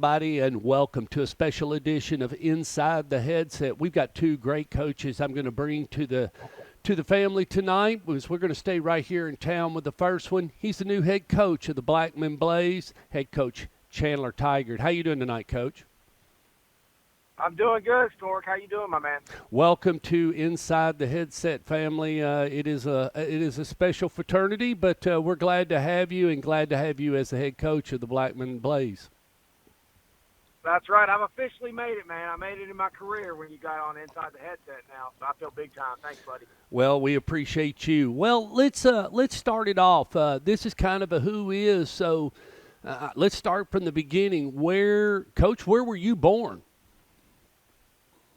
everybody, and welcome to a special edition of Inside the Headset. We've got two great coaches I'm going to bring to the family tonight. We're going to stay right here in town with the first one. He's the new head coach of the Blackman Blaze, head coach Chandler Tygard. How you doing tonight, Coach? I'm doing good, Stork. How you doing, my man? Welcome to Inside the Headset family. It is a special fraternity, but we're glad to have you and glad to have you as the head coach of the Blackman Blaze. That's right. I've officially made it, man. I made it in my career when you got on Inside the Headset now, so I feel big time. Thanks, buddy. Well, we appreciate you. Well, let's start it off. This is kind of a who is, so let's start from the beginning. Coach, where were you born?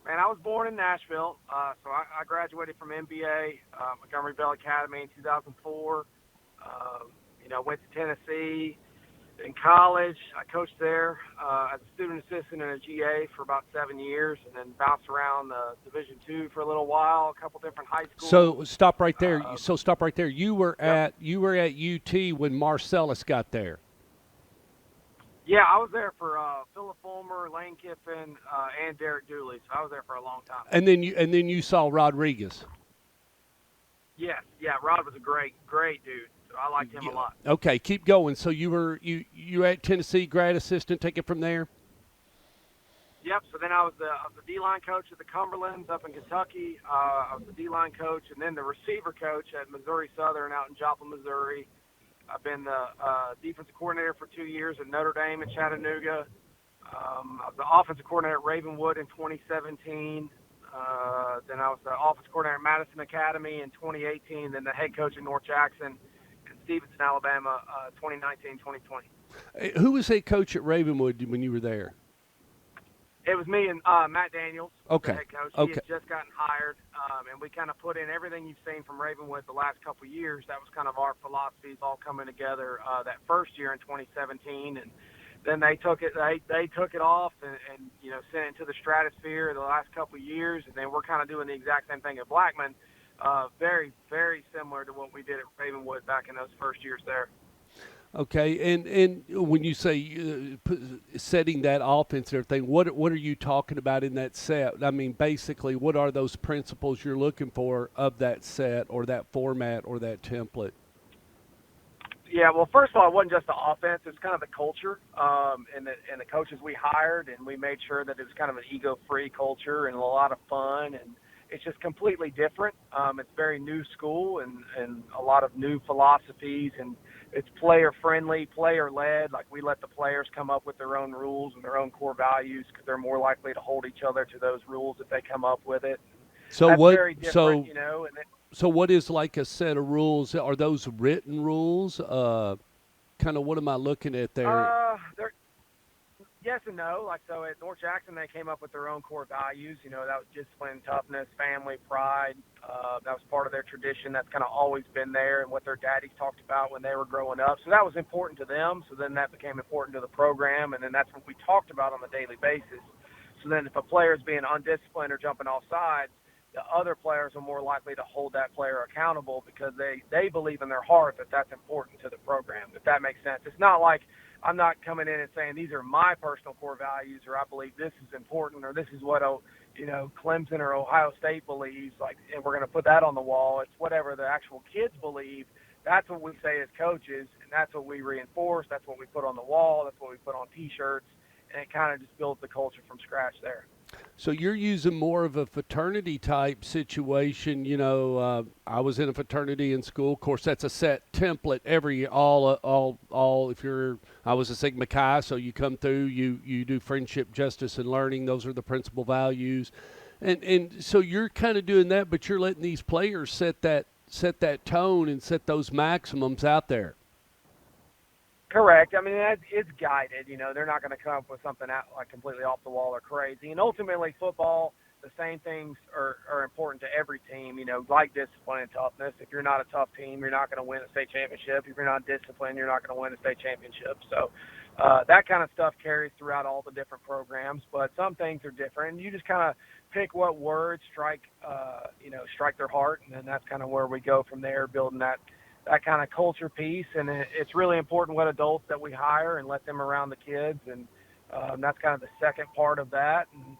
Man, I was born in Nashville, so I graduated from MBA, Montgomery Bell Academy in 2004. Went to Tennessee. In college, I coached there as a student assistant and a GA for about 7 years, and then bounced around Division II for a little while, a couple different high schools. So stop right there. You were at UT when Marcellus got there. Yeah, I was there for Philip Fulmer, Lane Kiffin, and Derek Dooley. So I was there for a long time. And then you saw Rodriguez. Yes, yeah, Rod was a great dude. So I liked him a lot. Okay, keep going. So you were at Tennessee, grad assistant. Take it from there. Yep. So then I was the D-line coach at the Cumberlands up in Kentucky. I was the D-line coach, and then the receiver coach at Missouri Southern out in Joplin, Missouri. I've been the defensive coordinator for 2 years at Notre Dame in Chattanooga. I was the offensive coordinator at Ravenwood in 2017. Then I was the offensive coordinator at Madison Academy in 2018. Then the head coach at North Jackson in Stevenson, Alabama, 2019-2020. Who was head coach at Ravenwood when you were there? It was me and Matt Daniels, okay. The head coach. Okay. He had just gotten hired, and we kind of put in everything you've seen from Ravenwood the last couple of years. That was kind of our philosophies all coming together that first year in 2017, and then they took it. They took it off and sent it into the stratosphere the last couple of years, and then we're kind of doing the exact same thing at Blackman. Very, very similar to what we did at Ravenwood back in those first years there. Okay, and when you say setting that offense and everything, what are you talking about in that set? I mean, basically, what are those principles you're looking for of that set or that format or that template? Yeah, well, first of all, it wasn't just the offense; it's kind of the culture and the coaches we hired, and we made sure that it was kind of an ego-free culture and a lot of fun, and it's just completely different. It's very new school and a lot of new philosophies, and it's player-friendly, player-led. Like, we let the players come up with their own rules and their own core values because they're more likely to hold each other to those rules if they come up with it. So that's what? Very different, So what is like a set of rules? Are those written rules? Kind of what am I looking at there? Yes and no. Like, so at North Jackson, they came up with their own core values. That was discipline, toughness, family, pride. That was part of their tradition. That's kind of always been there and what their daddies talked about when they were growing up. So that was important to them. So then that became important to the program, and then that's what we talked about on a daily basis. So then if a player is being undisciplined or jumping off sides, the other players are more likely to hold that player accountable because they believe in their heart that that's important to the program, if that makes sense. It's not like I'm not coming in and saying these are my personal core values or I believe this is important or this is what Clemson or Ohio State believes, and we're going to put that on the wall. It's whatever the actual kids believe. That's what we say as coaches, and that's what we reinforce. That's what we put on the wall. That's what we put on T-shirts, and it kind of just builds the culture from scratch there. So you're using more of a fraternity type situation. I was in a fraternity in school. Of course, that's a set template I was a Sigma Chi, so you come through, you do friendship, justice, and learning. Those are the principal values. And so you're kind of doing that, but you're letting these players set that tone and set those maximums out there. Correct. I mean, it's guided. They're not going to come up with something out like completely off the wall or crazy. And ultimately, football, the same things are important to every team. Like discipline and toughness. If you're not a tough team, you're not going to win a state championship. If you're not disciplined, you're not going to win a state championship. So that kind of stuff carries throughout all the different programs. But some things are different. And you just kind of pick what words strike their heart, and then that's kind of where we go from there, building that kind of culture piece. And it's really important what adults that we hire and let them around the kids and That's kind of the second part of that. And,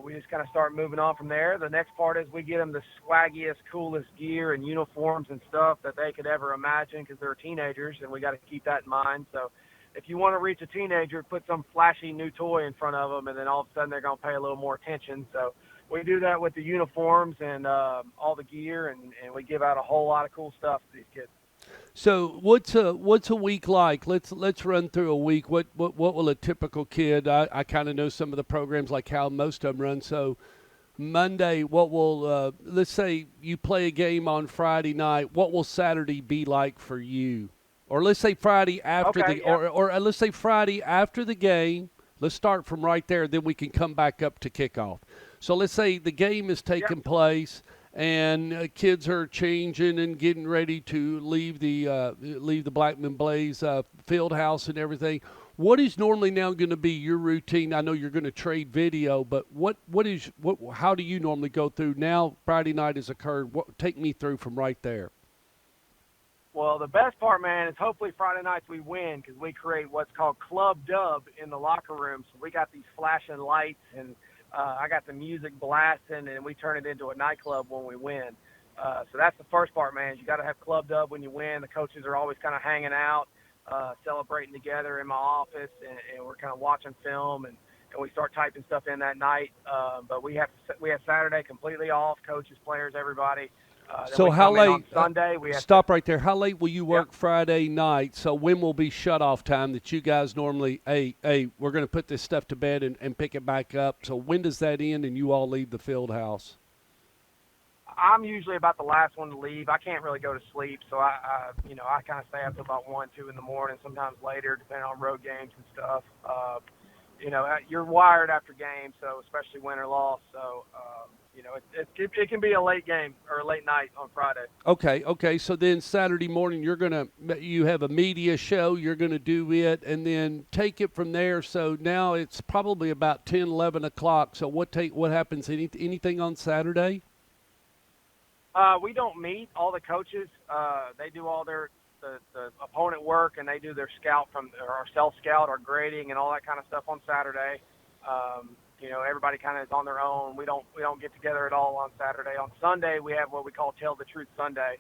we just kind of start moving on from there. The next part is we get them the swaggiest, coolest gear and uniforms and stuff that they could ever imagine because they're teenagers, and we got to keep that in mind. So if you want to reach a teenager, put some flashy new toy in front of them, and then all of a sudden they're going to pay a little more attention. So we do that with the uniforms and all the gear, and we give out a whole lot of cool stuff to these kids. So what's a week like? Let's run through a week. What will a typical kid? I kind of know some of the programs like how most of them run. So Monday, what will let's say you play a game on Friday night. What will Saturday be like for you? Or let's say Friday after or let's say Friday after the game. Let's start from right there. Then we can come back up to kickoff. So let's say the game is taking place, and kids are changing and getting ready to leave the Blackman Blaze field house and everything. What is normally now going to be your routine? I know you're going to trade video, but how do you normally go through now? Friday night has occurred. Take me through from right there. Well, the best part, man, is hopefully Friday nights we win because we create what's called Club Dub in the locker room. So we got these flashing lights, and I got the music blasting, and we turn it into a nightclub when we win. So that's the first part, man. You got to have Club Dub when you win. The coaches are always kind of hanging out, celebrating together in my office, and we're kind of watching film, and we start typing stuff in that night. But we have Saturday completely off, coaches, players, everybody. So how late? On Sunday, stop right there. How late will you work Friday night? So when will be shut-off time that you guys normally, hey, we're going to put this stuff to bed and pick it back up. So when does that end and you all leave the field house? I'm usually about the last one to leave. I can't really go to sleep, so I kind of stay up till about 1, 2 in the morning, sometimes later, depending on road games and stuff. You're wired after games, so especially win or loss. So, it can be a late game or a late night on Friday. Okay. So then Saturday morning, you have a media show. You're going to do it and then take it from there. So now it's probably about 10, 11 o'clock. So what happens? Anything on Saturday? We don't meet. All the coaches, they do all the opponent work, and they do their our self-scout, our grading, and all that kind of stuff on Saturday. Everybody kind of is on their own. We don't get together at all on Saturday. On Sunday, we have what we call Tell the Truth Sunday.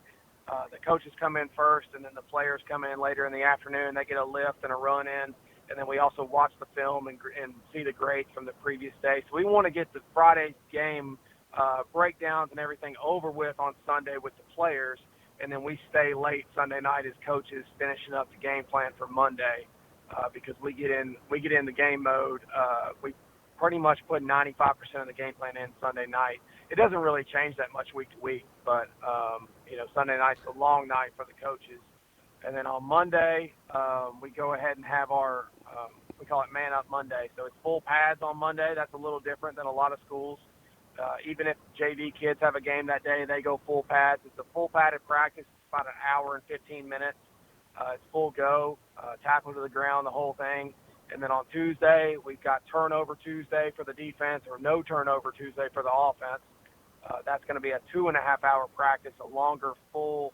The coaches come in first, and then the players come in later in the afternoon. They get a lift and a run in, and then we also watch the film and see the grades from the previous day. So we want to get the Friday game breakdowns and everything over with on Sunday with the players, and then we stay late Sunday night as coaches finishing up the game plan for Monday because we get in the game mode. We pretty much put 95% of the game plan in Sunday night. It doesn't really change that much week to week, but Sunday night's a long night for the coaches. And then on Monday, we go ahead and have our we call it Man Up Monday. So it's full pads on Monday. That's a little different than a lot of schools. Even if JV kids have a game that day, they go full pads. It's a full padded practice. It's about an hour and 15 minutes. It's full go, tackle to the ground, the whole thing. And then on Tuesday, we've got Turnover Tuesday for the defense or No Turnover Tuesday for the offense. That's going to be a 2.5-hour practice, a longer full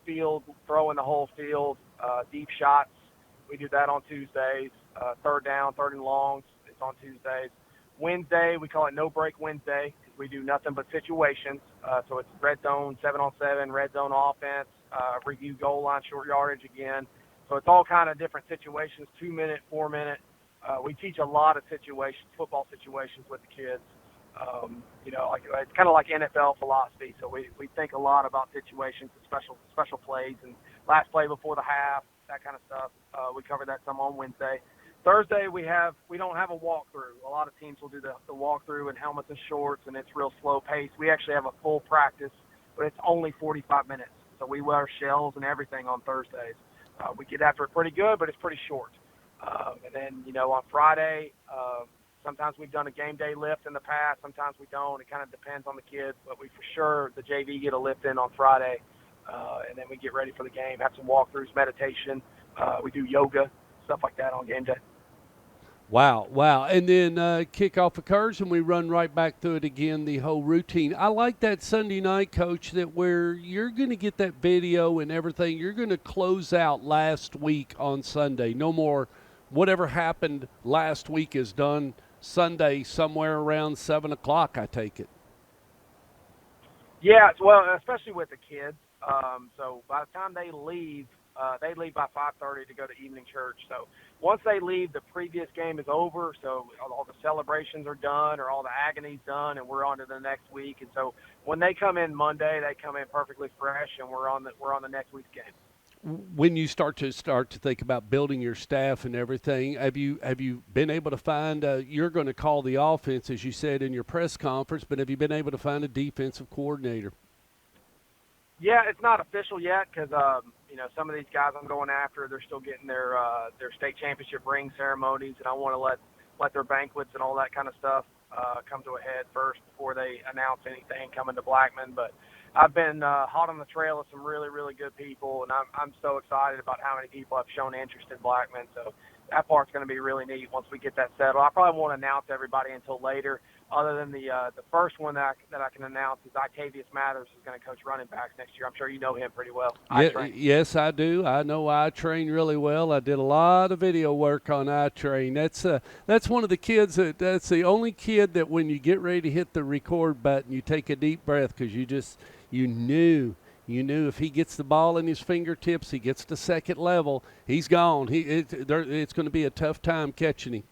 field, throwing the whole field, deep shots. We do that on Tuesdays. Third down, third and longs, it's on Tuesdays. Wednesday, we call it No Break Wednesday because we do nothing but situations. So it's red zone, 7-on-7, red zone offense, review goal line, short yardage again. So it's all kind of different situations, 2-minute, 4-minute. We teach a lot of situations, football situations with the kids. It's kind of like NFL philosophy. So we think a lot about situations, special plays, and last play before the half, that kind of stuff. We cover that some on Wednesday. Thursday, we don't have a walkthrough. A lot of teams will do the walkthrough in helmets and shorts, and it's real slow pace. We actually have a full practice, but it's only 45 minutes. So we wear shells and everything on Thursdays. We get after it pretty good, but it's pretty short. And then, on Friday, sometimes we've done a game day lift in the past. Sometimes we don't. It kind of depends on the kids. But we for sure, the JV get a lift in on Friday. And then we get ready for the game, have some walkthroughs, meditation. We do yoga, stuff like that on game day. Wow. And then kickoff occurs, and we run right back through it again, the whole routine. I like that Sunday night, Coach, that where you're going to get that video and everything. You're going to close out last week on Sunday. No more whatever happened last week is done Sunday somewhere around 7 o'clock, I take it. Yeah, well, especially with the kids. So by the time they leave by 5:30 to go to evening church. So once they leave, the previous game is over. So all the celebrations are done, or all the agony's done, and we're on to the next week. And so when they come in Monday, they come in perfectly fresh, and we're on the next week's game. When you start to think about building your staff and everything, have you been able to find? You're going to call the offense, as you said in your press conference, but have you been able to find a defensive coordinator? Yeah, it's not official yet because some of these guys I'm going after, they're still getting their state championship ring ceremonies, and I want to let their banquets and all that kind of stuff come to a head first before they announce anything coming to Blackman. But I've been hot on the trail of some really, really good people, and I'm so excited about how many people have shown interest in Blackman. So that part's going to be really neat once we get that settled. I probably won't announce everybody until later, other than the first one that I can announce is Octavius Mathers is going to coach running backs next year. I'm sure you know him pretty well. Yes, I do. I know iTrain really well. I did a lot of video work on iTrain. That's one of the kids that's the only kid that when you get ready to hit the record button, you take a deep breath because you knew if he gets the ball in his fingertips, he gets to second level, he's gone. It's going to be a tough time catching him.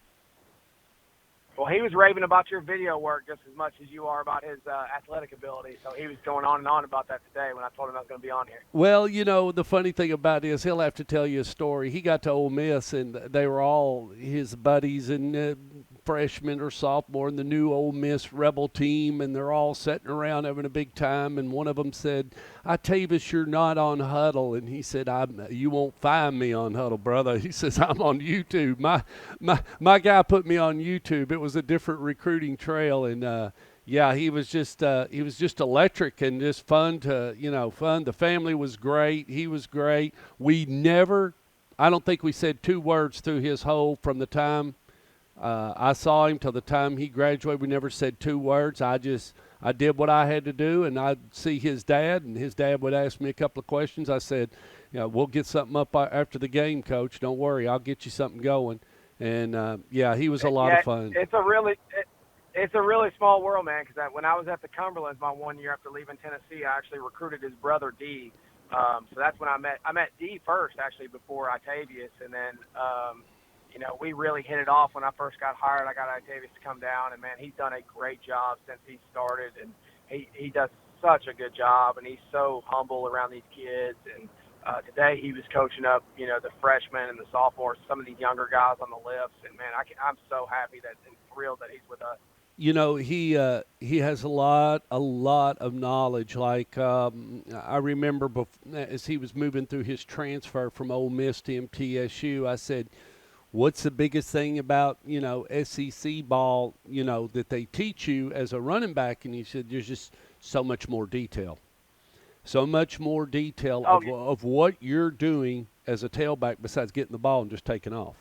Well, he was raving about your video work just as much as you are about his athletic ability. So he was going on and on about that today when I told him I was going to be on here. Well, the funny thing about it is he'll have to tell you a story. He got to Ole Miss, and they were all his buddies and freshman or sophomore in the new Ole Miss Rebel team, and they're all sitting around having a big time. And one of them said, "Octavius, you're not on Huddle." And he said, "You won't find me on Huddle, brother." He says, "I'm on YouTube. My guy put me on YouTube. It was a different recruiting trail." And yeah, he was just electric and just fun fun. The family was great. He was great. I don't think we said two words through his whole from the time I saw him till the time he graduated. We never said two words. I did what I had to do, and I'd see his dad, and his dad would ask me a couple of questions. I said, "We'll get something up after the game, Coach. Don't worry, I'll get you something going." And yeah, he was a lot of fun. It's a really small world, man. Because when I was at the Cumberlands my 1 year after leaving Tennessee, I actually recruited his brother D. So that's when I met D first, actually, before Octavius, and then. We really hit it off when I first got hired. I got Octavius to come down, and, man, he's done a great job since he started, and he does such a good job, and he's so humble around these kids. And today he was coaching up, the freshmen and the sophomores, some of these younger guys on the lifts, and, man, I'm so happy and thrilled that he's with us. He has a lot of knowledge. Like I remember as he was moving through his transfer from Ole Miss to MTSU, I said, "What's the biggest thing about, SEC ball, that they teach you as a running back?" And he said, "There's just so much more detail. So much more detail of what you're doing as a tailback besides getting the ball and just taking off."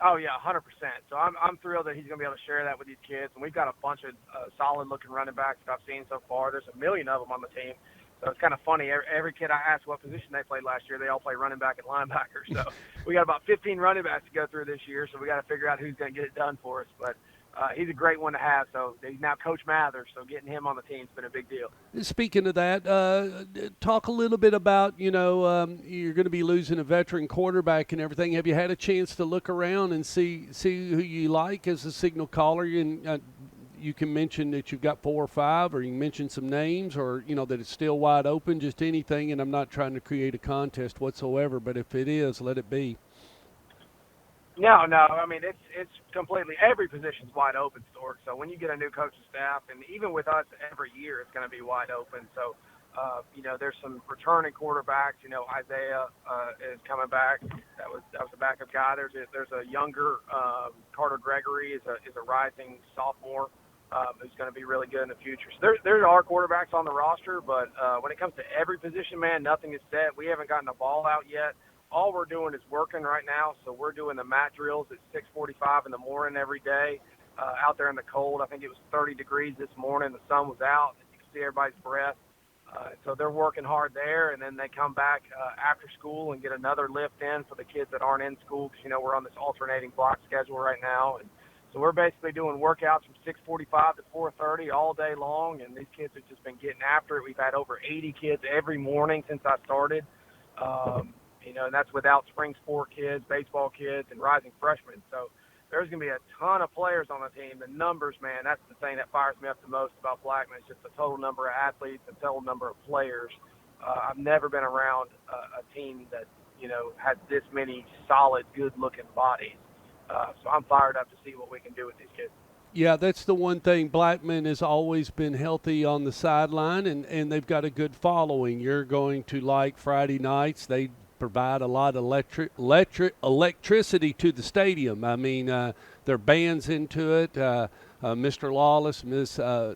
Oh, yeah, 100%. So I'm thrilled that he's going to be able to share that with these kids. And we've got a bunch of solid-looking running backs that I've seen so far. There's a million of them on the team. So it's kind of funny. Every kid I asked what position they played last year, they all play running back and linebacker. So we got about 15 running backs to go through this year, so we got to figure out who's going to get it done for us. But he's a great one to have. So he's now Coach Mathers, so getting him on the team's been a big deal. Speaking of that, talk a little bit about, you're going to be losing a veteran quarterback and everything. Have you had a chance to look around and see who you like as a signal caller? You can mention that you've got 4 or 5, or you can mention some names, or, that it's still wide open, just anything. And I'm not trying to create a contest whatsoever, but if it is, let it be. No. I mean, it's completely, every position's wide open, Stork. So when you get a new coaching staff, and even with us every year, it's going to be wide open. So, there's some returning quarterbacks. Isaiah is coming back. That was a backup guy. There's a younger Carter Gregory is a rising sophomore. Who's going to be really good in the future. So there are quarterbacks on the roster, but when it comes to every position, man, nothing is set. We haven't gotten the ball out yet. All we're doing is working right now. So we're doing the mat drills at 6:45 in the morning every day out there in the cold. I think it was 30 degrees this morning. The sun was out. You can see everybody's breath. So they're working hard there, and then they come back after school and get another lift in for the kids that aren't in school because, we're on this alternating block schedule right now. And so we're basically doing workouts from 6:45 to 4:30 all day long, and these kids have just been getting after it. We've had over 80 kids every morning since I started, and that's without spring sport kids, baseball kids, and rising freshmen. So there's going to be a ton of players on the team. The numbers, man, that's the thing that fires me up the most about Blackman. It's just the total number of athletes, the total number of players. I've never been around a team that, had this many solid, good-looking bodies. So I'm fired up to see what we can do with these kids. Yeah, that's the one thing. Blackman has always been healthy on the sideline, and they've got a good following. You're going to like Friday nights. They provide a lot of electricity to the stadium. I mean, their band's into it. Mr. Lawless,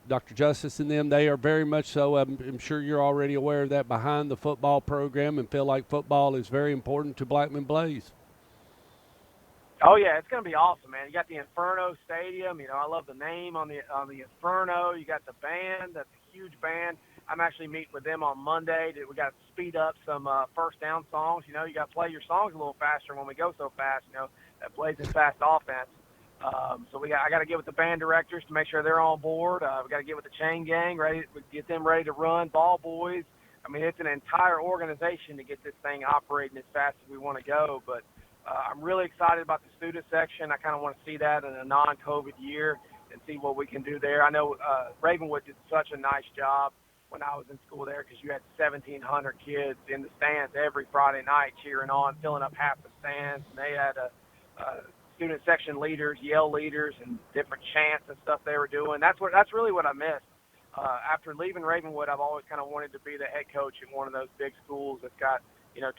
Dr. Justice, and them, they are very much so. I'm sure you're already aware of that behind the football program and feel like football is very important to Blackman Blaze. Oh yeah, it's gonna be awesome, man. You got the Inferno Stadium. I love the name on the Inferno. You got the band. That's a huge band. I'm actually meeting with them on Monday. We got to speed up some first down songs. You got to play your songs a little faster when we go so fast. That plays in fast offense. So I got to get with the band directors to make sure they're on board. We got to get with the chain gang, get them ready to run. Ball boys. I mean, it's an entire organization to get this thing operating as fast as we want to go. But I'm really excited about the student section. I kind of want to see that in a non-COVID year and see what we can do there. I know Ravenwood did such a nice job when I was in school there because you had 1,700 kids in the stands every Friday night cheering on, filling up half the stands. And they had student section leaders, yell leaders, and different chants and stuff they were doing. That's really what I missed. After leaving Ravenwood, I've always kind of wanted to be the head coach at one of those big schools that's got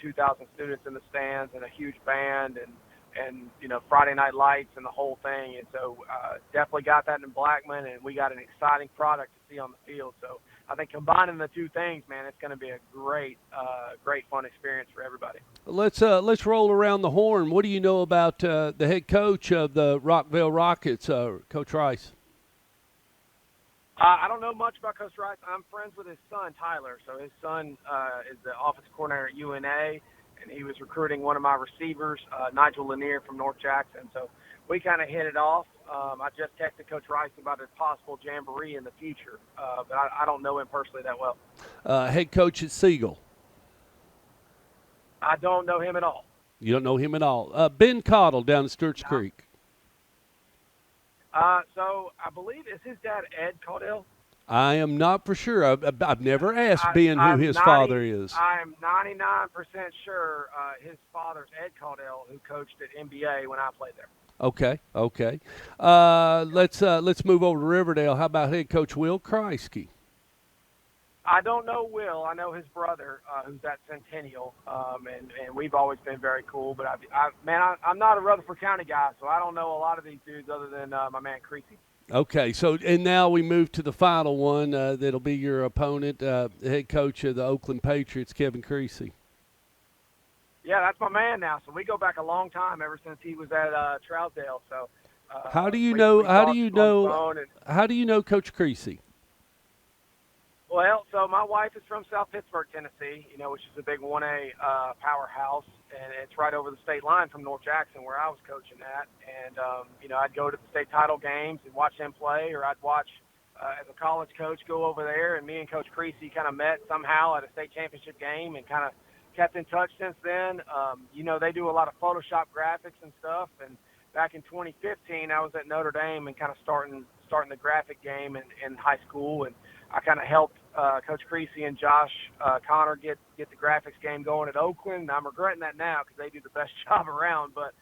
2,000 students in the stands and a huge band and Friday night lights and the whole thing. And so definitely got that in Blackman, and we got an exciting product to see on the field. So I think combining the two things, man, it's going to be a great fun experience for everybody. Let's roll around the horn. What do you know about the head coach of the Rockville Rockets, Coach Rice? I don't know much about Coach Rice. I'm friends with his son, Tyler. So his son is the offensive coordinator at UNA, and he was recruiting one of my receivers, Nigel Lanier from North Jackson. So we kind of hit it off. I just texted Coach Rice about a possible jamboree in the future, but I don't know him personally that well. Head coach at Siegel. I don't know him at all. You don't know him at all. Ben Cottle down at Stewart's Creek. So I believe, is his dad Ed Caudell? I am not for sure. I've never asked Ben who his father is. I'm 99% sure his father's Ed Caudell, who coached at NBA when I played there. Okay. Let's move over to Riverdale. How about head coach Will Kreisky? I don't know Will. I know his brother, who's at Centennial, and we've always been very cool. But I'm not a Rutherford County guy, so I don't know a lot of these dudes other than my man Creasy. Okay, so and now we move to the final one. That'll be your opponent, the head coach of the Oakland Patriots, Kevin Creasy. Yeah, that's my man now. So we go back a long time, ever since he was at Trousdale. So how do you know Coach Creasy? Well, so my wife is from South Pittsburgh, Tennessee, which is a big 1A powerhouse, and it's right over the state line from North Jackson where I was coaching at. And, I'd go to the state title games and watch them play, or I'd watch as a college coach go over there, and me and Coach Creasy kind of met somehow at a state championship game and kind of kept in touch since then. They do a lot of Photoshop graphics and stuff, and back in 2015, I was at Notre Dame and kind of starting the graphic game in high school, and I kind of helped Coach Creasy and Josh Connor get the graphics game going at Oakland. I'm regretting that now because they do the best job around, but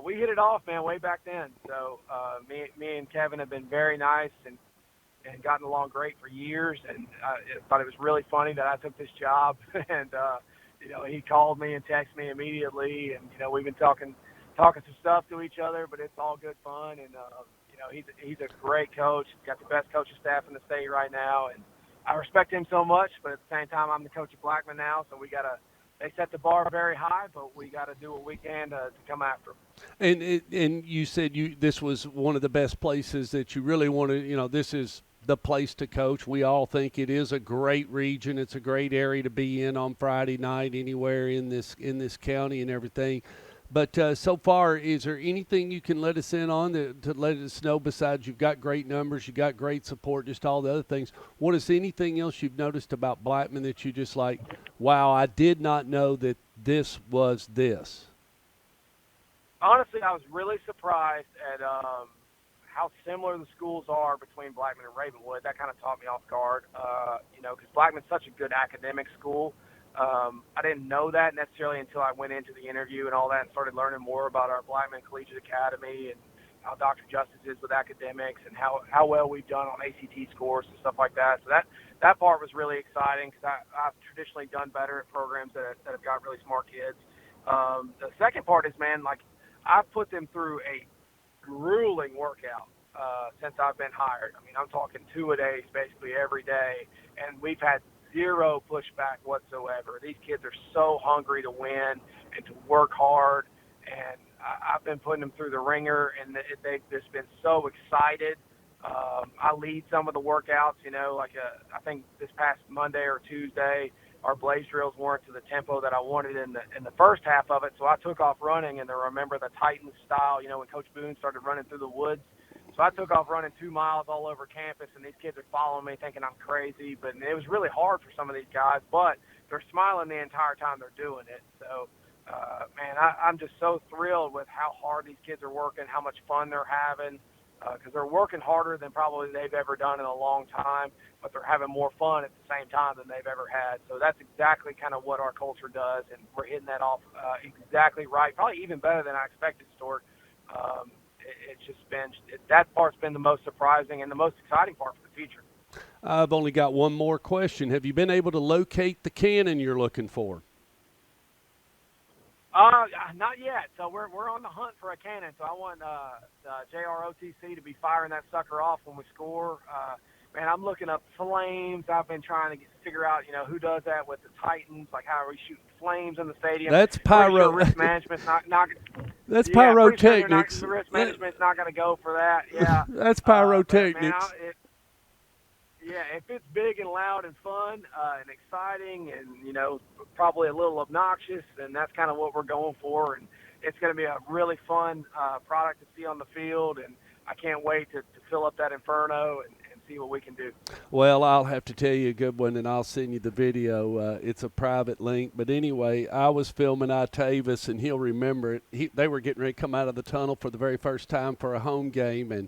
we hit it off, man, way back then. So me and Kevin have been very nice and gotten along great for years, and I thought it was really funny that I took this job, and he called me and texted me immediately, and we've been talking some stuff to each other, but it's all good fun, and he's a great coach. He's got the best coaching staff in the state right now, and I respect him so much, but at the same time, I'm the coach of Blackman now, so they set the bar very high, but we got to do what we can to come after them. And you said this was one of the best places that you really wanted. This is the place to coach. We all think it is a great region. It's a great area to be in on Friday night anywhere in this county and everything. But so far, is there anything you can let us in on to let us know besides you've got great numbers, you got great support, just all the other things? What is anything else you've noticed about Blackman that you just like, wow, I did not know that this was this? Honestly, I was really surprised at how similar the schools are between Blackman and Ravenwood. That kind of caught me off guard, because Blackman's such a good academic school. I didn't know that necessarily until I went into the interview and all that and started learning more about our Blackman Collegiate Academy and how Dr. Justice is with academics and how well we've done on ACT scores and stuff like that. So that part was really exciting because I've traditionally done better at programs that have got really smart kids. The second part is, man, like I've put them through a grueling workout since I've been hired. I mean, I'm talking 2-a-days basically every day, and we've had zero pushback whatsoever. These kids are so hungry to win and to work hard, and I've been putting them through the ringer, and they've just been so excited. I lead some of the workouts, I think this past Monday or Tuesday, our blaze drills weren't to the tempo that I wanted in the first half of it, so I took off running, and to remember the Titans style, when Coach Boone started running through the woods. So I took off running 2 miles all over campus, and these kids are following me thinking I'm crazy. But it was really hard for some of these guys, but they're smiling the entire time they're doing it. So, man, I'm just so thrilled with how hard these kids are working, how much fun they're having, because they're working harder than probably they've ever done in a long time, but they're having more fun at the same time than they've ever had. So that's exactly kind of what our culture does, and we're hitting that off exactly right, probably even better than I expected, Stuart. It's just been that part's been the most surprising and the most exciting part for the future. I've only got one more question. Have you been able to locate the cannon you're looking for? Not yet. So we're on the hunt for a cannon. So I want JROTC to be firing that sucker off when we score. Man, I'm looking up flames. I've been trying to figure out, who does that with the Titans. Like, how are we shooting flames in the stadium? That's pyro. Sure risk management's not. That's yeah, pyrotechnics. The risk management's not going to go for that. Yeah. That's pyrotechnics. If it's big and loud and fun and exciting and, probably a little obnoxious, then that's kind of what we're going for. And it's going to be a really fun product to see on the field. And I can't wait to fill up that inferno and see what we can do. Well, I'll have to tell you a good one, and I'll send you the video. It's a private link. But anyway, I was filming Itavis, and he'll remember it. They were getting ready to come out of the tunnel for the very first time for a home game, and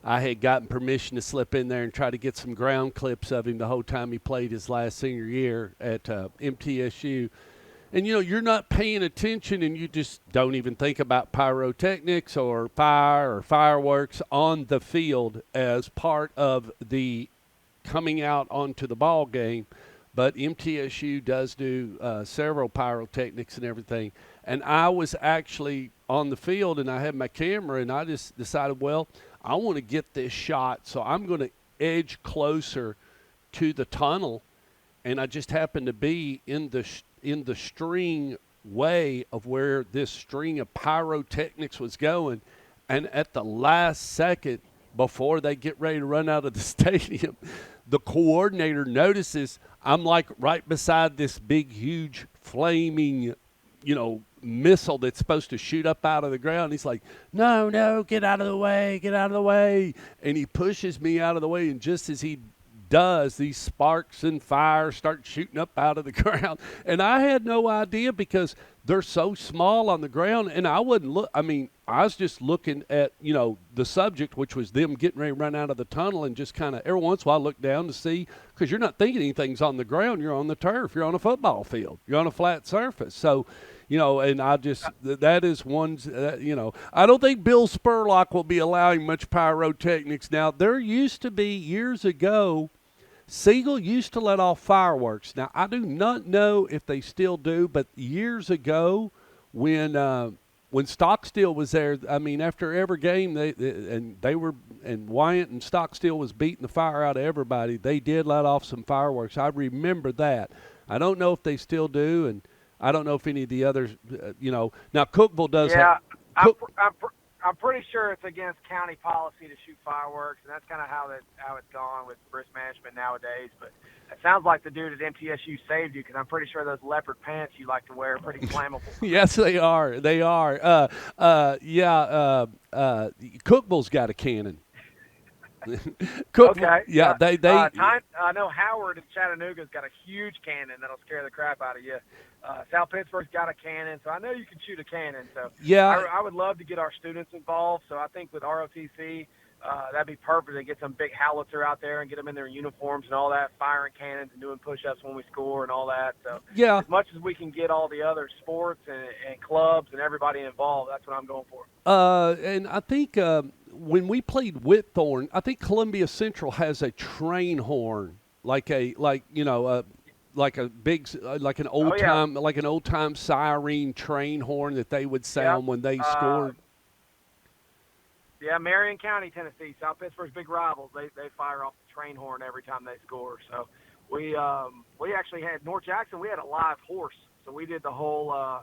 I had gotten permission to slip in there and try to get some ground clips of him the whole time he played his last senior year at MTSU. And, you're not paying attention, and you just don't even think about pyrotechnics or fire or fireworks on the field as part of the coming out onto the ball game. But MTSU does do several pyrotechnics and everything. And I was actually on the field, and I had my camera, and I just decided, well, I want to get this shot, so I'm going to edge closer to the tunnel. And I just happened to be in the string way of where this string of pyrotechnics was going. And at the last second, before they get ready to run out of the stadium, the coordinator notices I'm like right beside this big, huge, flaming, missile that's supposed to shoot up out of the ground. He's like, no, get out of the way. And he pushes me out of the way. And just as he does, these sparks and fire start shooting up out of the ground. And I had no idea because they're so small on the ground. And I wouldn't look. I mean, I was just looking at, the subject, which was them getting ready to run out of the tunnel, and just kind of every once in a while I look down to see, because you're not thinking anything's on the ground. You're on the turf. You're on a football field. You're on a flat surface. So, and I just, that is one, I don't think Bill Spurlock will be allowing much pyrotechnics. Now, there used to be years ago, Siegel used to let off fireworks. Now, I do not know if they still do, but years ago when Stockstill was there, I mean, after every game, and Wyatt and Stockstill was beating the fire out of everybody, they did let off some fireworks. I remember that. I don't know if they still do, and I don't know if any of the others, now Cookeville does have. I'm pretty sure it's against county policy to shoot fireworks, and that's kind of how it's gone with risk management nowadays. But it sounds like the dude at MTSU saved you, because I'm pretty sure those leopard pants you like to wear are pretty flammable. Yes, they are. They are. Cookville's got a cannon. Okay. Yeah, I know Howard in Chattanooga's got a huge cannon that'll scare the crap out of you. South Pittsburgh's got a cannon, so I know you can shoot a cannon. So yeah, I would love to get our students involved. So I think with ROTC, that'd be perfect to get some big howitzer out there and get them in their uniforms and all that, firing cannons and doing push-ups when we score and all that. So yeah, as much as we can get all the other sports and clubs and everybody involved, that's what I'm going for. And I think when we played Whitthorne, I think Columbia Central has a train horn, like an old time siren train horn that they would sound when they scored. Yeah, Marion County, Tennessee, South Pittsburgh's big rivals. They fire off the train horn every time they score. So we actually had North Jackson. We had a live horse, so we did the whole.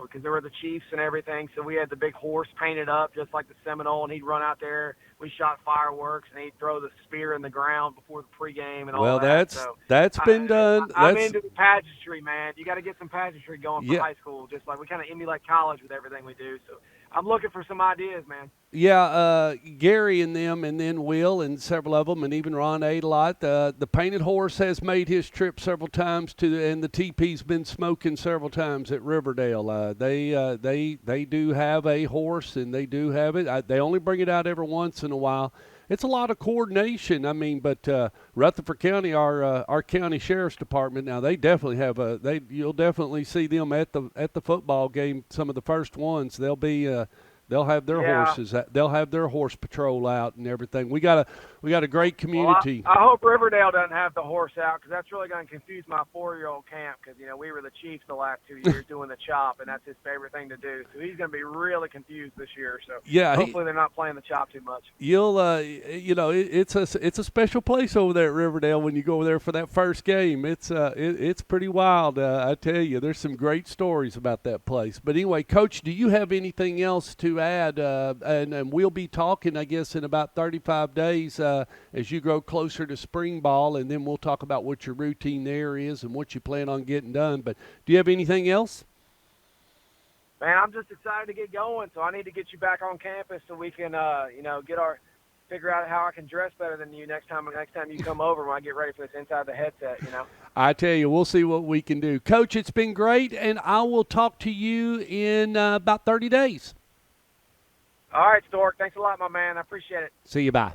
Because there were the Chiefs and everything, so we had the big horse painted up just like the Seminole, and he'd run out there. We shot fireworks, and he'd throw the spear in the ground before the pregame and all that. Well, that's been done. I'm into the pageantry, man. You got to get some pageantry going for high school, just like we kind of emulate college with everything we do. So I'm looking for some ideas, man. Yeah, Gary and them, and then Will and several of them, and even Ron ate a lot. The Painted Horse has made his trip several times and the TP's been smoking several times at Riverdale. They do have a horse, and they do have it. They only bring it out every once in a while. It's a lot of coordination. I mean, but Rutherford County, our county sheriff's department, now they definitely have you'll definitely see them at the football game. Some of the first ones, they'll have their horses. They'll have their horse patrol out and everything. We got a great community. Well, I hope Riverdale doesn't have the horse out, because that's really going to confuse my 4-year-old camp, because we were the Chiefs the last 2 years doing the chop, and that's his favorite thing to do. So he's going to be really confused this year. So hopefully they're not playing the chop too much. It's a special place over there at Riverdale when you go there for that first game. It's pretty wild. I tell you, there's some great stories about that place. But anyway, Coach, do you have anything else to add? And we'll be talking, I guess, in about 35 days as you grow closer to spring ball, and then we'll talk about what your routine there is and what you plan on getting done. But do you have anything else? Man, I'm just excited to get going, so I need to get you back on campus so we can, figure out how I can dress better than you next time you come over when I get ready for this inside the headset, I tell you, we'll see what we can do. Coach, it's been great, and I will talk to you in about 30 days. All right, Stork. Thanks a lot, my man. I appreciate it. See you. Bye.